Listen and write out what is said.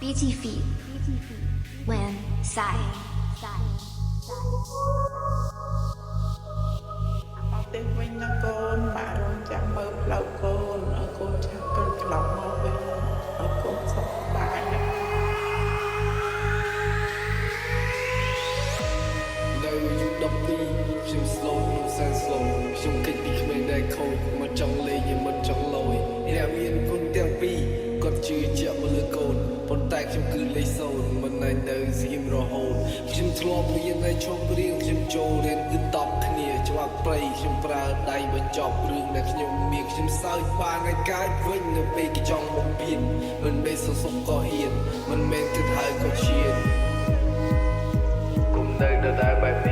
BT feet when sigh មកទេវិញណាកូនម៉ាក់រងចាំមើលផ្លូវកូនឲ្យកូនឆាប់ទៅត្រឡប់មកវិញឲ្យកូនសុខសប្បាយណានៅយុគ12ខ្ញុំ slow ខ្ញុំសែន slow ខ្ញុំគិតពីក្មេងដែលខូចមកចង់លេងnhưngមិនចង់លយអ្នកមានគុណទាំងពីរគាត់ជឿជាក់មកលើកូនប៉ុន្តែខ្ញុំគឺលេខ0មិនណែនៅស្ងៀមរហូតខ្ញុំធ្លាប់រៀននៅឈប់រៀងខ្ញុំចូលរៀនគឺតបគ្នាច្បាប់ព្រៃខ្ញុំប្រើដៃបញ្ចប់រឿងដែលខ្ញុំមានខ្ញុំសើចបានឲ្យកើតវិញនៅពេលគេចង់បំពេញមិនមែនសសុខក៏ហ៊ានមិនមែនគិតហើយក៏ឈានគុំនៅដដែលបែបនេះ